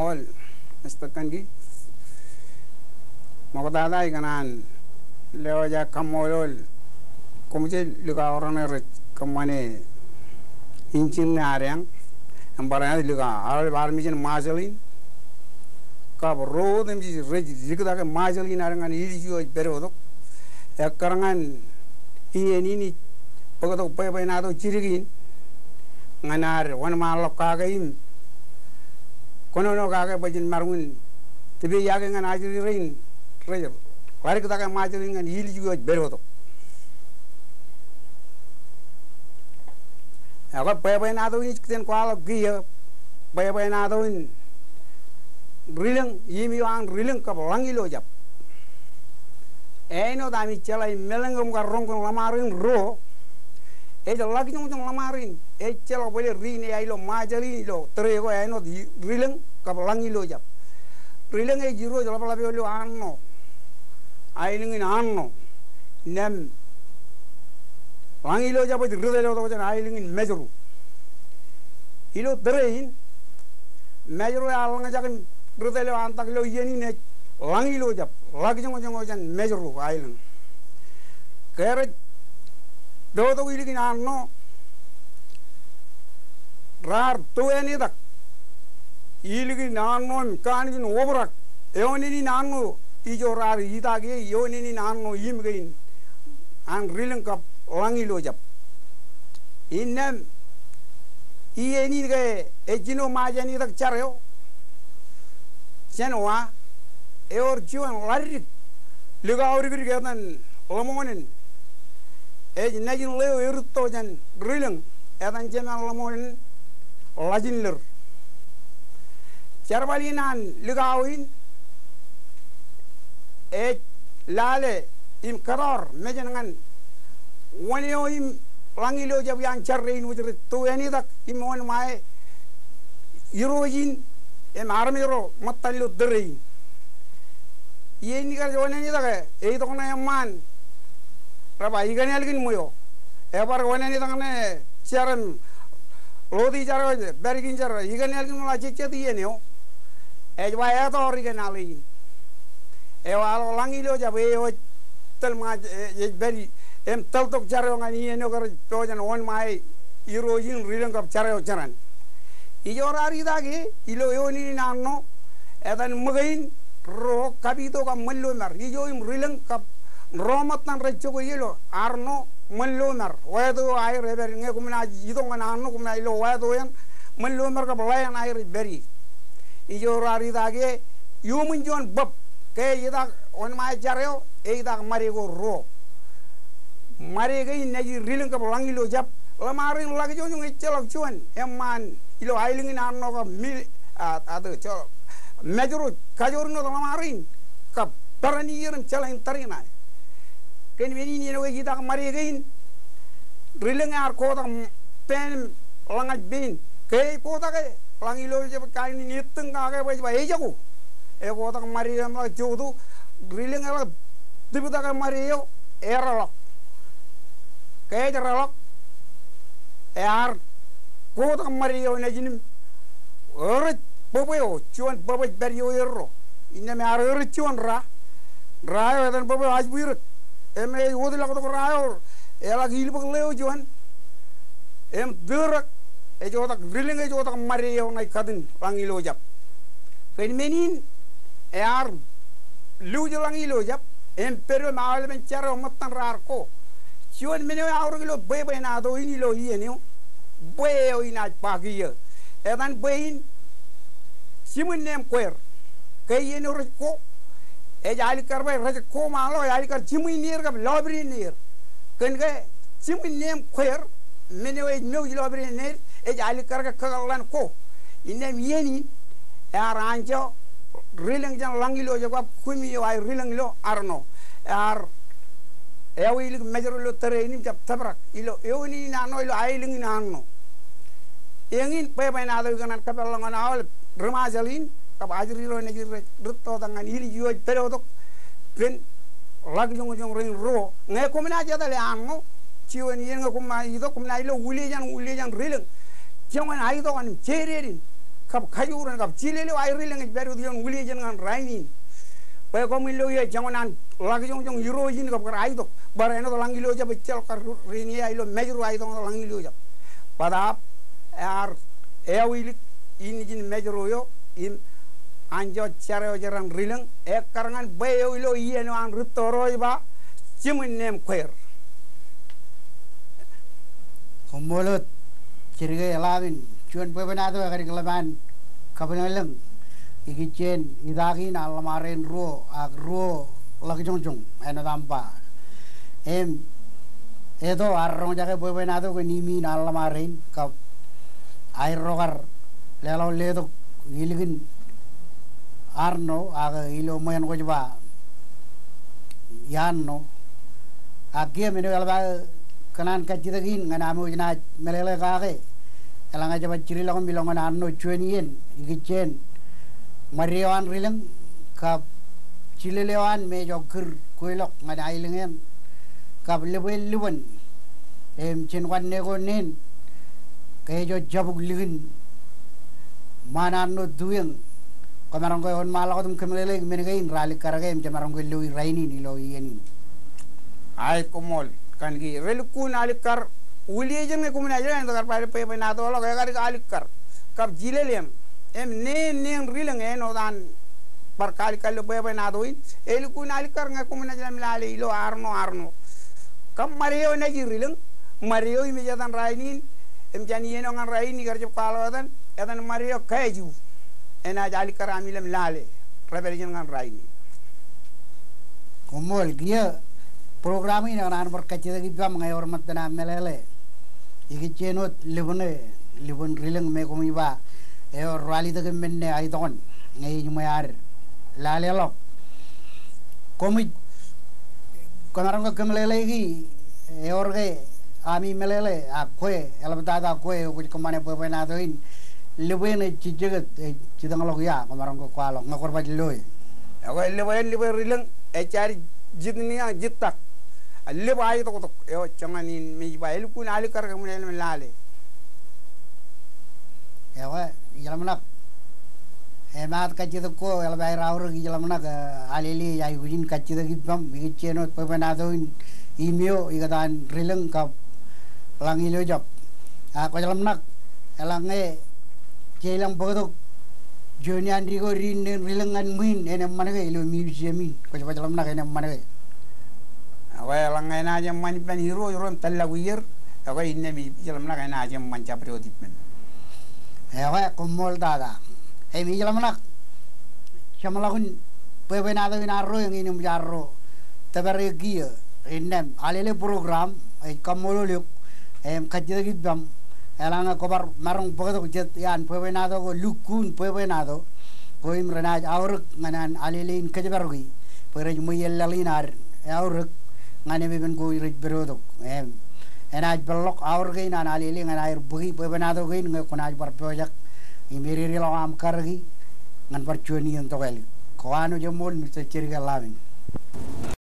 mol istakan gi magdada ikanan lewaja kamolol kumje luka orane kamane incin naryang ambarana luka al barmijin majalin kab rodem ji jikda ke majalin narangan irijo berodok ekarangan ini pagado pay nado chirigin nganar wan malok kagaim kono no kaga bajin marun tibe yage ngan ajiri rein rejo wari kita kan majiri ngan hili juga berodo aga pay nado ni kiten kwalo giya pay nado in rilang yimi wang rilang ka langilo jap eno dami chalai melengum ka rongkong lamarin ro ejo lagi jong lamarin chelo boleh rini ailo majari lo terego eno rilang ka langilo jap rilang e jiro jalo labi lo anno ailingin anno nem langilo jap di ridelo to jan ailingin mejoru ilo terein mejoru alanga jakin ridelo antak lo yeni ne langilo jap lagi jong jan mejoru ailing keret do iligin anno rar to eni dak iligin anno kanigin obrak eonini nanno ijo rar idage eonini nanno imgein an rilang kap langilo jap innem ieni ge ejino majani dak chareo senwa eor juan larik ligauri girgedan lomonin najin leo irto jan rilang edan jeman lomonin lajinler charbalinan ligawin lale im karor mejangan wanio im langilo jab yang charrein wujur to yani dak im won mai irojin em armiro matallo derei yeni gar jonani dak ei to na man raba igani algin moyo ebar wanani takne charam Rodi jaro bergin jaro igani algin mula cecet iyenio ejwaya to originali ewalo langilo jabe o telma beri em taltok jaro ngani iyenio gar tojan on mai irojin rilang kap jaro jaran ijorari dagi ilo yoni nanno edan magain ro kabito kam mallo mar ijo im rilang kap romat nan recho ko yelo arno mellomer wado ay reber nge kumna jido ngana anno kumna ilo wado yan mellomer ka balayan ay beri ijo rari dage yumun jon bab ke yida on ma jareo e da mari go ro mari ge neji riling ka langilo jap lamarin lagi jo ngi celok chuan emman ilo ailing na anno ka mil ado cho mejuru kajuru no lamarin ka parani yerim chalain tarina ken meni ni no gita mari gain rilang ar ko ta pen langat bin ke ko ta ke langilo je kai ni niteng ka ke ba e jago e ko ta mari am la jodu rilang ar dibuta ka mari yo eralo ke jaralo e ar ko ta mari yo na jinim ore bobo chuan bobo ber yo erro inna me ar ore chuan ra yo dan bobo aj buir eme wodi la ko rayo ela gil bag leo juan em durak e jota grilling e jota mari yo nai kadin langilo jap fen menin e ar lu jo langilo jap em pero maal men charo matan rar ko chuan menyo aur lo bebe na do ini lo hienio beo ina pagia e dan bein simun nem kwer ke yeno ko e jali karbai raja ko malo jali kar chimui nir ka lobri nir ken ke chimui nem kwer mene we meu lobri nir e jali kar ka kagalan ko inem yeni e aranjo rilang jang langilo jaga kumi yo ay rilang lo arno ar e wi major lo tere ni jap tabrak ilo yoni na no ilo ay ling na no yengin pe pe na do kanan ka pelangan awal remajalin kap ajri lo ne girre rutto dangan hili yo pero to pen lag jong ring ro nge ko mina ja dale ango chiwen yen ko ma ido ko na ilo wuli jan rilang jangan ai to kan chererin kap kayuran kap chilele wa rilang beru dion wuli jengan rainin pa ko mi lo ye jangonan lagi jong yurojin kap rai dok bareno to langi lo jab chel kar rini ai lo mejru ai dong langi lo jab pada ar ewili injin mejru yo in anjo charo jaran rilang karangan bayo lo yeno an rutoro ba cimun nem kwer Mulut ciriga alawin cuan pepenado agari kelaban kapenalang ikicen idagi na alamarin ruo agruo lagi jong ena tampa edo arrong jaga pepenado ke nimi na alamarin kap air rogar lelo ledo giligin arno aga ilo mayan ko jaba yanno agia meno alba kanan kacitagin ngana mo jina melele kake elanga jaba ciri lakon bilongan anno cuenien igicen mariawan rilang kap cilelewan me jokir kuilok ngada ailengen kap lebel luwen cen wan nego nen kaya jo jabuk ligin mana anno duyeng kamarang ko on malako tum kemelele menegain ralik karagem jamarang ko lui raini ni lo yenin ai komol kan gi relukun alikar uliyejen me kumna jena ndar pare pe na to lo ga alikar kap jilelem ne rilang eno dan par kali kali pe na do in elukun alikar nga kumna jena milale ilo arno kam mario na gi rilang mario mi jadan rainin jani eno ngan raini garje kalo dan edan mario kaju ena alikar amilem lale rebel ngan raini komol gia program ini orang berkacita kita mengai hormat dan melele iki cenot libun rilang me komi ba rali de menne ay don ngai nyumayar lale lo komi kanarang ko melele gi orge ami melele akwe elabata akwe ko komane po na doin libene cijegat cidang lo ya kanarang ko kwalo ngakor ba loy ako libun rilang cari jidni jitak alle bayi to yo changanin mi ba elkun alikar ka munel lale ewa yalamnak emat kacito ko elbai raur gi yalamnak alili ay gujin kacito gi bam gi chenot pepenado imio igadan rilang ka langilo job ko yalamnak elange jelang bodo joni andri ko rilangan min enem manage ilo museumin ko yalamnak enem manage awal ngai na jam mani pen hero talla guyer awal inne mi jalam na na jam man chapre odip men awal komol dada mi jalam na chamala kun pepe na da arro yang ini jarro tabare giya innem alele program kamolo luk kajida gidam elanga kobar marong bodo jet yan pepe na da ko lukun pepe na do ko imrana awr nganan alele in kajabargi pere muyel lalinar awr ngane beben ko irit berodok enaj belok aur ge na alili ngan air bugi pebenado ge nge konaj par project imiri lo am kargi ngan par chuni on tokeli ko anu jemol mi se cirga lavin